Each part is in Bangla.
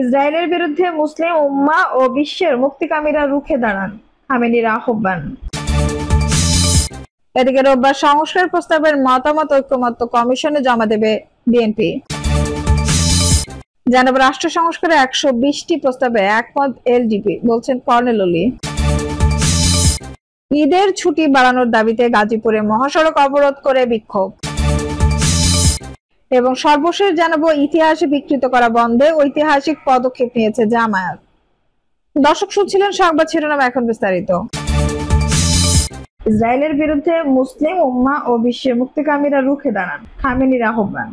ইসরায়েলের বিরুদ্ধে মুসলিম উম্মাহ ও বিশ্বের মুক্তিকামীরা রুখে দাঁড়ান, খামেনির আহ্বান। এদিকে রোববার সংস্কার প্রস্তাবের মতামত ঐকমত্য কমিশনে জমা দেবে বিএনপি। জানাবো রাষ্ট্র সংস্কারে 120টি প্রস্তাবে একমত এলডিপি, বলছেন কর্নেল ওলি। ঈদের ছুটি বাড়ানোর দাবিতে গাজীপুরে মহাসড়ক অবরোধ করে বিক্ষোভ। এবং সর্বশেষ জানাবো ইতিহাসে বিকৃত করা বন্ধে ঐতিহাসিক পদক্ষেপ নিয়েছে জামায়াত। দর্শক শুনছিলেন সংবাদ শিরোনাম, এখন বিস্তারিত। ইসরায়েলের বিরুদ্ধে মুসলিম উম্মাহ ও বিশ্বের মুক্তিকামীরা রুখে দাঁড়ান, খামেনির আহ্বান।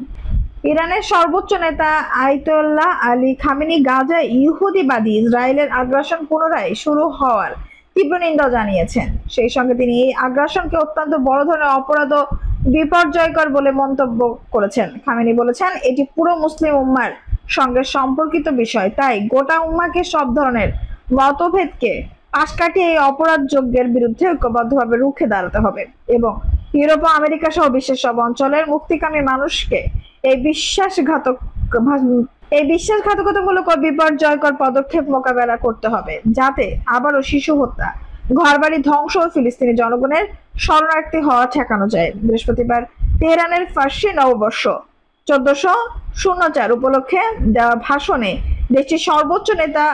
ইরানের সর্বোচ্চ নেতা আয়াতুল্লাহ আলী খামেনি গাজায় ইহুদিবাদী ইসরায়েলের আগ্রাসন পুনরায় শুরু হওয়ার তীব্র নিন্দা জানিয়েছেন। সেই সঙ্গে তিনি এই আগ্রাসনকে অত্যন্ত বড় ধরনের অপরাধ ও বিপর্যয়কর বলে মন্তব্য করেছেন। খামেনি বলেছেন, এটি পুরো মুসলিম উম্মার সঙ্গে সম্পর্কিত বিষয়, তাই গোটা উম্মাকে সব ধরনের মতভেদকে পাশ কাটিয়ে এই অপরাধ যজ্ঞের বিরুদ্ধে ঐক্যবদ্ধভাবে রুখে দাঁড়াতে হবে এবং ইউরোপ ও আমেরিকা সহ বিশ্বের সব অঞ্চলের মুক্তিকামী মানুষকে এই বিশ্বাসঘাতকতামূলক ও বিপর্যয়কর পদক্ষেপ মোকাবেলা করতে হবে, যাতে আবারও শিশু হত্যা, ঘরবাড়ি ধ্বংস ও ফিলিস্তিনি জনগণের শরণার্থী হওয়া ঠেকানো যায়। বৃহস্পতিবার তেহরানের ফার্সি নববর্ষ 1404 উপলক্ষে দেওয়া ভাষণে দেশটির সর্বোচ্চ নেতা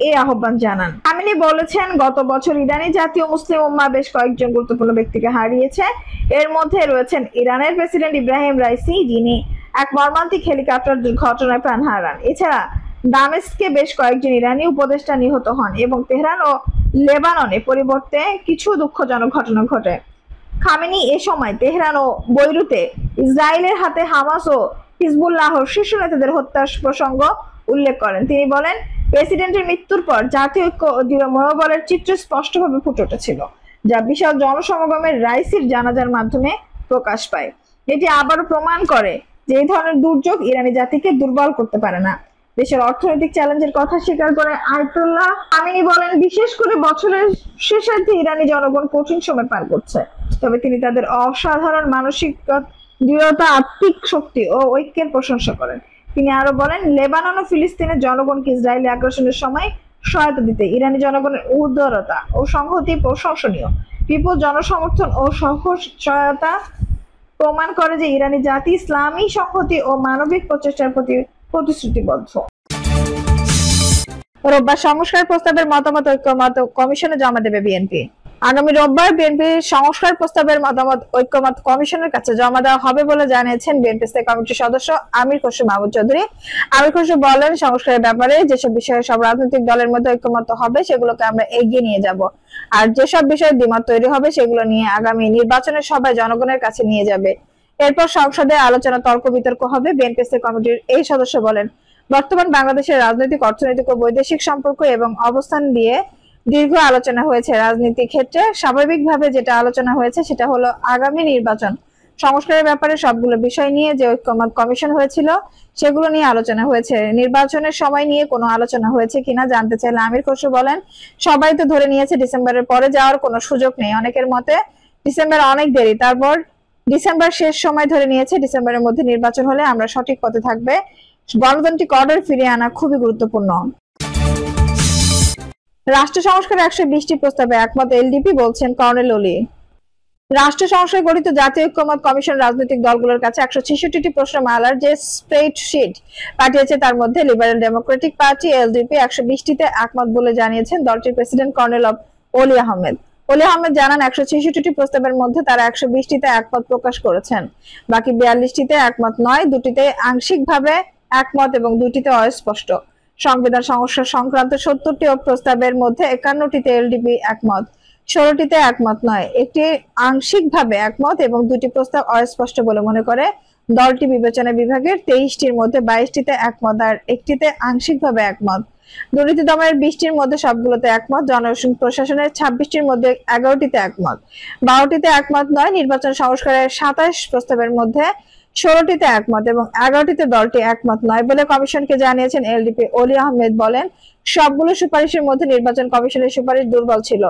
এই আহ্বান জানান। খামেনি বলেছেন, গত বছর ইরানি জাতীয় মুসলিম উম্মাহ বেশ কয়েকজন গুরুত্বপূর্ণ ব্যক্তিকে হারিয়েছে। এর মধ্যে রয়েছেন ইরানের প্রেসিডেন্ট ইব্রাহিম রাইসি, যিনি এক মর্মান্তিক হেলিকপ্টার দুর্ঘটনায় প্রাণ হারান। এছাড়া দামেস্কে বেশ কয়েকজন ইরানি উপদেষ্টা নিহত হন এবং তেহরান ও লেবাননে পরিবর্তে কিছু দুঃখজনক ঘটনা ঘটে। খামেনি এ সময় তেহরান ও বৈরুতে ইসরায়েলের হাতে হামাস ও হিজবুল্লাহর শীর্ষ নেতাদের হত্যার প্রসঙ্গ উল্লেখ করেন। তিনি বলেন, প্রেসিডেন্টের মৃত্যুর পর জাতীয় ঐক্য ও দৃঢ় মনোবলের চিত্র স্পষ্টভাবে ফুটে উঠেছিল, যা বিশাল জনসমাগমের রাইসির জানাজার মাধ্যমে প্রকাশ পায়। এটি আবারও প্রমাণ করে যে এই ধরনের দুর্যোগ ইরানি জাতিকে দুর্বল করতে পারে না। দেশের অর্থনৈতিক চ্যালেঞ্জের কথা স্বীকার করে আয়াতুল্লাহ খামেনি বলেন, বিশেষ করে বছরের শেষার্ধে ইরানি জনগণ কঠিন সময় পার করছে, তবে তিনি তাদের অসাধারণ মানসিক দৃঢ়তা, আত্মিক শক্তি ও ঐক্যের প্রশংসা করেন। তিনি আরো বলেন, লেবানন ও ফিলিস্তিনের জনগণকে ইসরায়েলি আগ্রাসনের সময় সহায়তা দিতে ইরানি জনগণের উদারতা ও সংহতি প্রশংসনীয়। বিপুল জনসমর্থন ও সহায়তা প্রমাণ করে যে ইরানি জাতি ইসলামী সংহতি ও মানবিক প্রচেষ্টার প্রতি প্রতিশ্রুতিবদ্ধ। রোববার সংস্কার প্রস্তাবের মতামত ঐকমত্য কমিশনে জমা দেবে বিএনপি। আগামী রোববার বিএনপির সংস্কার প্রস্তাবের মতামত ঐকমত্য কমিশনের কাছে জমা দেওয়া হবে বলে জানিয়েছেন বিএনপি স্থায়ী কমিটির সদস্য আমির খসরু মাহমুদ চৌধুরী। আমির খসরু বলেন, সংস্কারের ব্যাপারে যেসব বিষয়ে সব রাজনৈতিক দলের মধ্যে ঐকমত্য হবে সেগুলোকে আমরা এগিয়ে নিয়ে যাব, আর যেসব বিষয়ে দ্বিমত তৈরি হবে সেগুলো নিয়ে আগামী নির্বাচনের সভায় জনগণের কাছে নিয়ে যাবে। এরপর সংসদে আলোচনা, তর্ক বিতর্ক হবে। বিএনপি স্থায়ী কমিটির এই সদস্য বলেন, বর্তমান বাংলাদেশের রাজনৈতিক, অর্থনৈতিক ও বৈদেশিক সম্পর্ক এবং অবস্থান দিয়ে দীর্ঘ আলোচনা হয়েছে। রাজনীতি ক্ষেত্রে স্বাভাবিকভাবে যেটা আলোচনা হয়েছে সেটা হলো আগামী নির্বাচন সংস্কারের ব্যাপারে সবগুলো বিষয় নিয়ে যে ঐকমত্য কমিশন হয়েছিল সেগুলো নিয়ে আলোচনা হয়েছে। নির্বাচনের সময় নিয়ে কোনো আলোচনা হয়েছে কিনা জানতে চাইলে আমির খসরু বলেন, সবাই তো ধরে নিয়েছে ডিসেম্বরের পরে যাওয়ার কোনো সুযোগ নেই। অনেকের মতে ডিসেম্বর অনেক দেরি, তারপর ডিসেম্বর শেষ সময় ধরে নিয়েছে। ডিসেম্বরের মধ্যে নির্বাচন হলে আমরা সঠিক পথে থাকবে। গণতান্ত্রিক অর্ডার ফিরিয়ে আনা খুবই গুরুত্বপূর্ণ। রাষ্ট্র সংস্কার 120টি প্রস্তাবে একমত এলডিপি, বলছেন কর্নেল ওলি। রাষ্ট্র সংস্কার গঠিত জাতীয় ঐকমত্য কমিশন রাজনৈতিক দলগুলোর কাছে 166টি প্রশ্নমালার যে স্প্রেডশিট পাঠিয়েছে তার মধ্যে লিবারেল ডেমোক্রেটিক পার্টি এলডিপি 120টিতে একমত বলে জানিয়েছেন দলটির প্রেসিডেন্ট কর্নেল ওলি আহমেদ। ওলি আহমেদ জানান, 166টি প্রস্তাবের মধ্যে তারা 120টিতে একমত প্রকাশ করেছেন। বাকি 42টিতে একমত নয়, 2টিতে আংশিকভাবে একমত এবং 2টিতে অস্পষ্ট। সংবিধান সংস্কার সংক্রান্ত 70টি প্রস্তাবের মধ্যে 51টিতে এলডিপি একমত, 16টিতে একমত নয়, একটি আংশিকভাবে একমত এবং 2টি প্রস্তাব অস্পষ্ট বলে মনে করে দলটি। বিবেচনা বিভাগের 23টির মধ্যে 22টিতে একমত আর একটিতে আংশিকভাবে একমত। দুর্নীতি দমনের 20টির মধ্যে সবগুলোতে একমত। জনপ্রশাসনের 26টির মধ্যে 11টিতে একমত, 12টিতে একমত নয়। নির্বাচন সংস্কারের 27 প্রস্তাবের মধ্যে 16টিতে একমত এবং 11টিতে দলটি একমত নয় বলে কমিশনকে জানিয়েছেন এলডিপি। ওলি আহমেদ বলেন, সবগুলো সুপারিশের মধ্যে নির্বাচন কমিশনের সুপারিশ দুর্বল ছিল।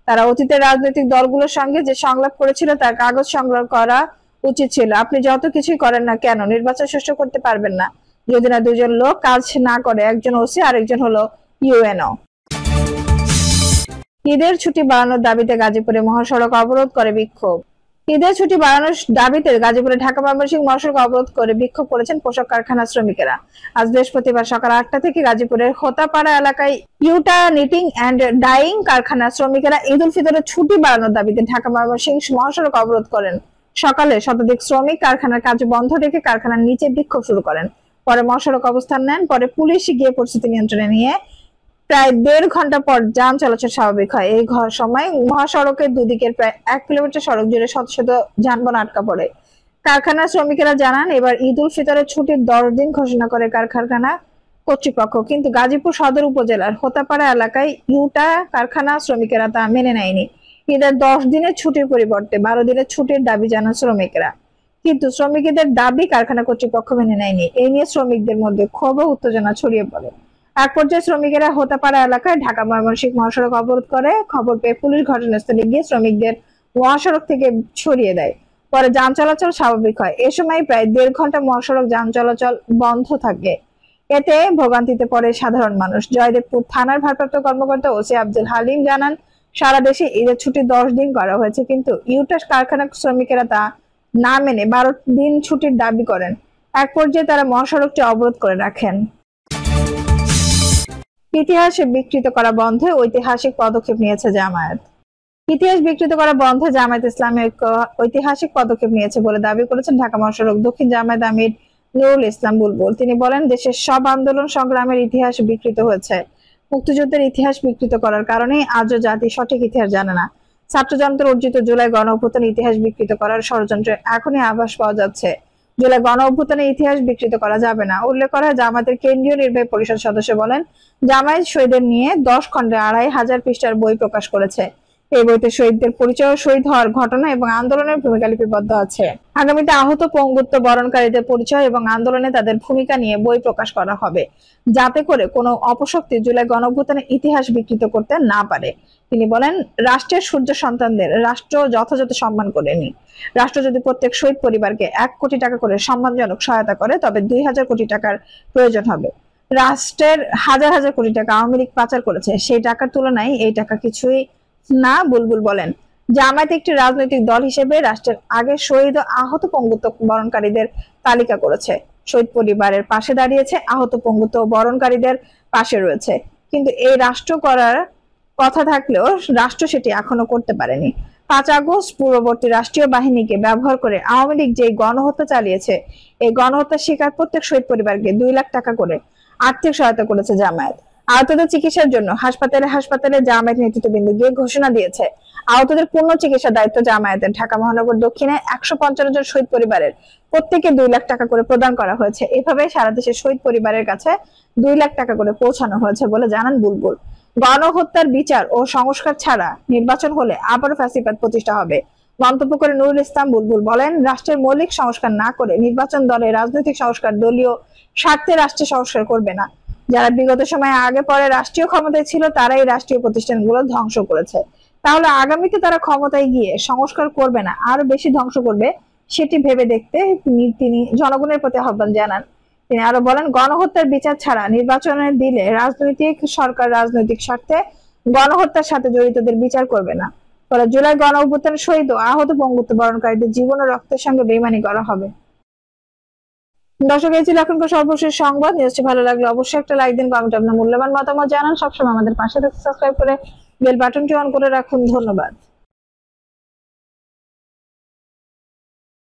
তারা অতীতের রাজনৈতিক দলগুলোর সঙ্গে যে সংলাপ করেছিল তার কাগজ সংগ্রহ করা উচিত ছিল। আপনি যত কিছুই করেন না কেন নির্বাচন সুষ্ঠু করতে পারবেন না। যদি না দুজন লোক কাজ না করে, একজন ওসি আর একজন হলো ইউএনও। ঈদের ছুটি বাড়ানোর দাবিতে গাজীপুরে মহাসড়ক অবরোধ করে বিক্ষোভ। ঈদের ছুটি বাড়ানোর দাবিতে গাজীপুরে ঢাকা ময়মনসিংহ মহাসড়ক অবরোধ করে বিক্ষোভ করেছেন পোশাক কারখানার শ্রমিকেরা। আজ বৃহস্পতিবার সকাল 8টা থেকে গাজীপুরের হোতাপাড়া এলাকায় ইউটা নিটিং অ্যান্ড ডাইং কারখানার শ্রমিকেরা ঈদ উল ফিতরের ছুটি বাড়ানোর দাবিতে ঢাকা ময়মনসিংহ মহাসড়ক অবরোধ করেন। সকালে শতাধিক শ্রমিক কারখানার কাজ বন্ধ রেখে কারখানার নিচে বিক্ষোভ শুরু করেন। পরে মহাসড়ক অবস্থান নেন। পরে পুলিশ গিয়ে পরিস্থিতি নিয়ন্ত্রণে নিয়ে প্রায় 1.5 ঘন্টা পর যান চলাচল স্বাভাবিক হয়। এই সময় মহাসড়কের দুদিকের প্রায় 1 কিলোমিটার সড়ক জুড়ে শত শত যানবাহন আটকা পড়ে। কারখানার শ্রমিকেরা জানান, এবার ঈদ উল ফিতরের ছুটির 10 দিন ঘোষণা করে কারখানা কর্তৃপক্ষ, কিন্তু গাজীপুর সদর উপজেলার হোতাপাড়া এলাকায় ইউটা কারখানা শ্রমিকেরা তা মেনে নেয়নি। ঈদের 10 দিনের ছুটির পরিবর্তে 12 দিনের ছুটির দাবি জানান শ্রমিকেরা, কিন্তু শ্রমিকদের দাবি কারখানা কর্তৃপক্ষ মেনে নেয়নি। এই নিয়ে শ্রমিকদের মধ্যে ক্ষোভ ও উত্তেজনা ছড়িয়ে পড়ে। এক পর্যায়ে শ্রমিকেরা হোতাপাড়া এলাকায় ঢাকা ময়মনসিংহ মহাসড়ক অবরোধ করে। খবর পেয়ে পুলিশ ঘটনাস্থলে গিয়ে শ্রমিকদের মহাসড়ক থেকে সরিয়ে দেয়। পরে যান চলাচল স্বাভাবিক হয়। এ সময় প্রায় 1.5 ঘন্টা মহাসড়ক যান চলাচল বন্ধ থাকে। এতে ভোগান্তিতে পড়ে সাধারণ মানুষ। জয়দেবপুর থানার ভারপ্রাপ্ত কর্মকর্তা ওসি আব্দুল হালিম জানান, সারা দেশে ঈদের ছুটি 10 দিন করা হয়েছে, কিন্তু ইউটাস কারখানা শ্রমিকেরা তা না মেনে 12 দিন ছুটির দাবি করেন। এক পর্যায়ে তারা মহাসড়কটি অবরোধ করে রাখেন। ইতিহাস বিকৃত করা বন্ধে ঐতিহাসিক পদক্ষেপ নিয়েছে জামায়াত। ইতিহাস বিকৃত করা বন্ধে জামায়াত ইসলামী ঐতিহাসিক পদক্ষেপ নিয়েছে বলে দাবি করেছেন ঢাকা মহাসড়ক দক্ষিণ জামায়াত আমির নুরুল ইসলাম বুলবুল। তিনি বলেন, দেশের সব আন্দোলন সংগ্রামের ইতিহাস বিকৃত হয়েছে। মুক্তিযুদ্ধের ইতিহাস বিকৃত করার কারণেই আজও জাতি সঠিক ইতিহাস জানে না। ছাত্র জনতার অর্জিত জুলাই গণ অভ্যুত্থানের ইতিহাস বিকৃত করার ষড়যন্ত্রের এখনই আভাস পাওয়া যাচ্ছে। জুলাই গণ অভ্যুত্থানের ইতিহাস বিকৃত করা যাবে না। উল্লেখ করা হয়, জামায়াতের কেন্দ্রীয় নির্বাহী পরিষদ সদস্য বলেন, জামায়াত শহীদদের নিয়ে 10 খণ্ডে 2500 পৃষ্ঠার বই প্রকাশ করেছে। এই বইতে শহীদদের পরিচয়, শহীদ হওয়ার ঘটনা এবং আন্দোলনের ভূমিকা লিপিবদ্ধ আছে। আগামীতে আহত পঙ্গুত্ব বরণকারীদের পরিচয় এবং আন্দোলনে তাদের ভূমিকা নিয়ে বই প্রকাশ করা হবে, যাতে করে কোনো অপশক্তি জুলাই গণঅভ্যুত্থানের ইতিহাস বিকৃত করতে না পারে। তিনি বলেন, রাষ্ট্রের সূর্য সন্তানদের রাষ্ট্র যথাযথ সম্মান করেনি। রাষ্ট্র যদি প্রত্যেক শহীদ পরিবারকে 1 কোটি টাকা করে সম্মানজনক সহায়তা করে, তবে 2000 কোটি টাকার প্রয়োজন হবে। রাষ্ট্রের হাজার হাজার কোটি টাকা আওয়ামী লীগ পাচার করেছে, সেই টাকার তুলনায় এই টাকা কিছুই না। বুলবুল বলেন, জামায়াত একটি রাজনৈতিক দল হিসেবে রাষ্ট্রের আগে শহীদ ও আহত পঙ্গুত্ব বরণকারীদের তালিকা করেছে, শহীদ পরিবারের পাশে দাঁড়িয়েছে, আহত পঙ্গুত্ব বরণকারীদের পাশে রয়েছে। কিন্তু এই রাষ্ট্র করার কথা থাকলেও রাষ্ট্র সেটি এখনো করতে পারেনি। 5 আগস্ট পূর্ববর্তী রাষ্ট্রীয় বাহিনীকে ব্যবহার করে আওয়ামী লীগ যে গণহত্যা চালিয়েছে, এই গণহত্যার শিকার প্রত্যেক শহীদ পরিবারকে 2 লাখ টাকা করে আর্থিক সহায়তা করেছে জামায়াত। আহতদের চিকিৎসার জন্য হাসপাতালে জামায়াত নেতৃত্ববৃন্দ গিয়ে ঘোষণা দিয়েছে, আহতদের পূর্ণ চিকিৎসার দায়িত্ব জামায়াতের। ঢাকা মহানগর দক্ষিণে 155 জন শহীদ পরিবারের প্রত্যেকে 2 লাখ টাকা করে প্রদান করা হয়েছে। এভাবে সারা দেশের শহীদ পরিবারের কাছে 2 লাখ টাকা করে পৌঁছানো হয়েছে বলে জানান বুলবুল। গণহত্যার বিচার ও সংস্কার ছাড়া নির্বাচন হলে আবারও ফ্যাসিবাদ প্রতিষ্ঠা হবে মন্তব্য করে নুরুল ইসলাম বুলবুল বলেন, রাষ্ট্রের মৌলিক সংস্কার না করে নির্বাচন দলে রাজনৈতিক সংস্কার দলীয় স্বার্থে রাষ্ট্রের সংস্কার করবে না। যারা বিগত সময়ে আগে পরে রাষ্ট্রীয় ক্ষমতায় ছিল, তারাই রাষ্ট্রীয় প্রতিষ্ঠানগুলো ধ্বংস করেছে। তাহলে আগামীতে তারা ক্ষমতায় গিয়ে সংস্কার করবে না, আরো বেশি ধ্বংস করবে, সেটি ভেবে দেখতে তিনি জনগণের প্রতি আহ্বান জানান। তিনি আরো বলেন, গণহত্যার বিচার ছাড়া নির্বাচনে দিলে রাজনৈতিক সরকার রাজনৈতিক স্বার্থে গণহত্যার সাথে জড়িতদের বিচার করবে না। ফলে জুলাই গণ অভ্যুত্থানে শহীদ ও আহত পঙ্গুত্ব বরণকারীদের জীবন ও রক্তের সঙ্গে বেইমানি করা হবে। দর্শক, এই ছিল এখনকার সর্বশেষ সংবাদ। নিউজটি ভালো লাগলে অবশ্যই একটা লাইক দিন, কমেন্ট আপনার মূল্যবান মতামত জানান। সবসময় আমাদের পাশে থাকতে সাবস্ক্রাইব করে বেল বাটনটি অন করে রাখুন। ধন্যবাদ।